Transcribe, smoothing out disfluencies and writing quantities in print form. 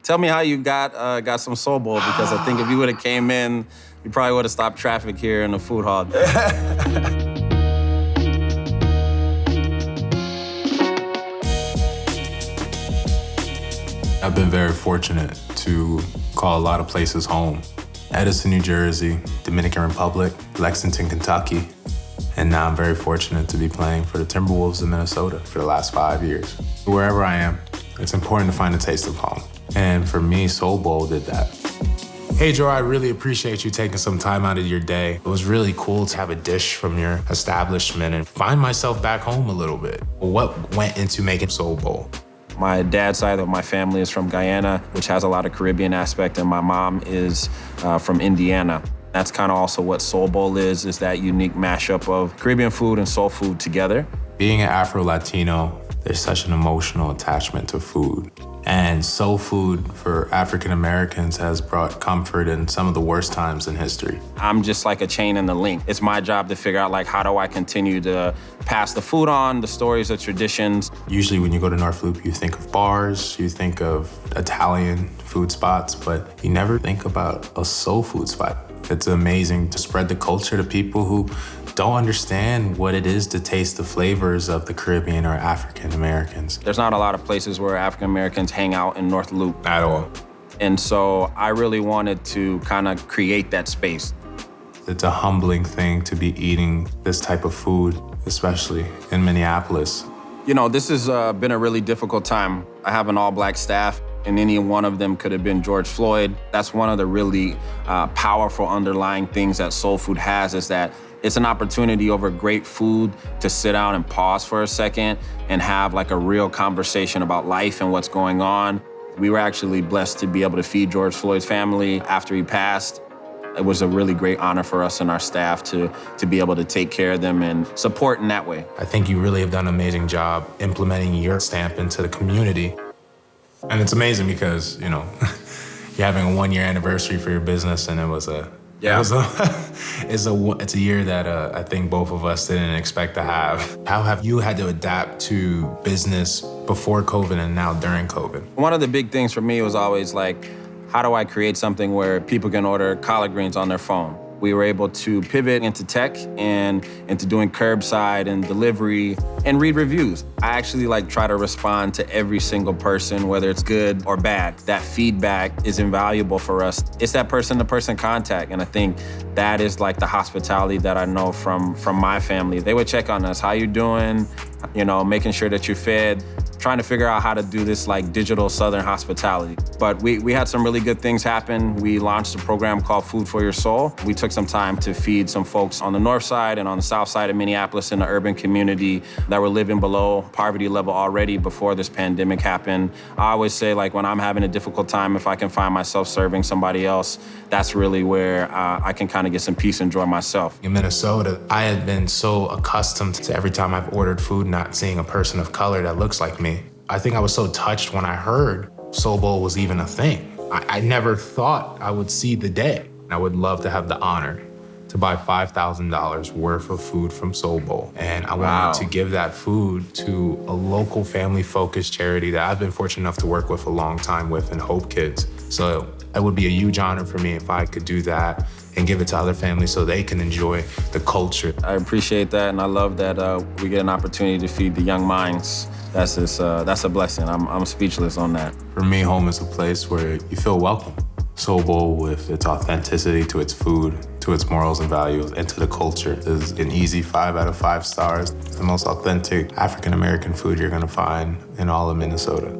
Tell me how you got some soul bowl, because I think if you would have came in, you probably would have stopped traffic here in the food hall. I've been very fortunate to call a lot of places home. Edison, New Jersey, Dominican Republic, Lexington, Kentucky, and now I'm very fortunate to be playing for the Timberwolves of Minnesota for the last 5 years. Wherever I am, it's important to find a taste of home. And for me, Soul Bowl did that. Hey, Joe, I really appreciate you taking some time out of your day. It was really cool to have a dish from your establishment and find myself back home a little bit. What went into making Soul Bowl? My dad's side of my family is from Guyana, which has a lot of Caribbean aspect, and my mom is from Indiana. That's kind of also what Soul Bowl is that unique mashup of Caribbean food and soul food together. Being an Afro-Latino, there's such an emotional attachment to food. And soul food for African Americans has brought comfort in some of the worst times in history. I'm just like a chain in the link. It's my job to figure out, like, how do I continue to pass the food on, the stories, the traditions. Usually when you go to North Loop, you think of bars, you think of Italian food spots, but you never think about a soul food spot. It's amazing to spread the culture to people who don't understand what it is to taste the flavors of the Caribbean or African Americans. There's not a lot of places where African Americans hang out in North Loop. At all. And so I really wanted to kind of create that space. It's a humbling thing to be eating this type of food, especially in Minneapolis. You know, this has been a really difficult time. I have an all-Black staff, and any one of them could have been George Floyd. That's one of the really powerful underlying things that soul food has, is that it's an opportunity over great food to sit down and pause for a second and have like a real conversation about life and what's going on. We were actually blessed to be able to feed George Floyd's family after he passed. It was a really great honor for us and our staff to be able to take care of them and support in that way. I think you really have done an amazing job implementing your stamp into the community. And it's amazing because, you know, you're having a 1-year anniversary for your business, and it's a year that I think both of us didn't expect to have. How have you had to adapt to business before COVID and now during COVID? One of the big things for me was always like, how do I create something where people can order collard greens on their phone? We were able to pivot into tech and into doing curbside and delivery and read reviews. I actually try to respond to every single person, whether it's good or bad. That feedback is invaluable for us. It's that person-to-person contact, and I think that is like the hospitality that I know from my family. They would check on us, how you doing? You know, making sure that you're fed, trying to figure out how to do this like digital Southern hospitality. But we had some really good things happen. We launched a program called Food for Your Soul. We took some time to feed some folks on the north side and on the south side of Minneapolis in the urban community that were living below poverty level already before this pandemic happened. I always say, like, when I'm having a difficult time, if I can find myself serving somebody else, that's really where I can kind of get some peace and joy myself. In Minnesota, I had been so accustomed to every time I've ordered food not seeing a person of color that looks like me. I think I was so touched when I heard Soul Bowl was even a thing. I never thought I would see the day. I would love to have the honor to buy $5,000 worth of food from Soul Bowl. And I wanted to give that food to a local family-focused charity that I've been fortunate enough to work with a long time with, and Hope Kids. So it would be a huge honor for me if I could do that and give it to other families so they can enjoy the culture. I appreciate that, and I love that we get an opportunity to feed the young minds. That's a blessing. I'm speechless on that. For me, home is a place where you feel welcome. Soul Bowl, with its authenticity to its food, to its morals and values, and to the culture, is an easy 5 out of 5 stars. It's the most authentic African-American food you're gonna find in all of Minnesota.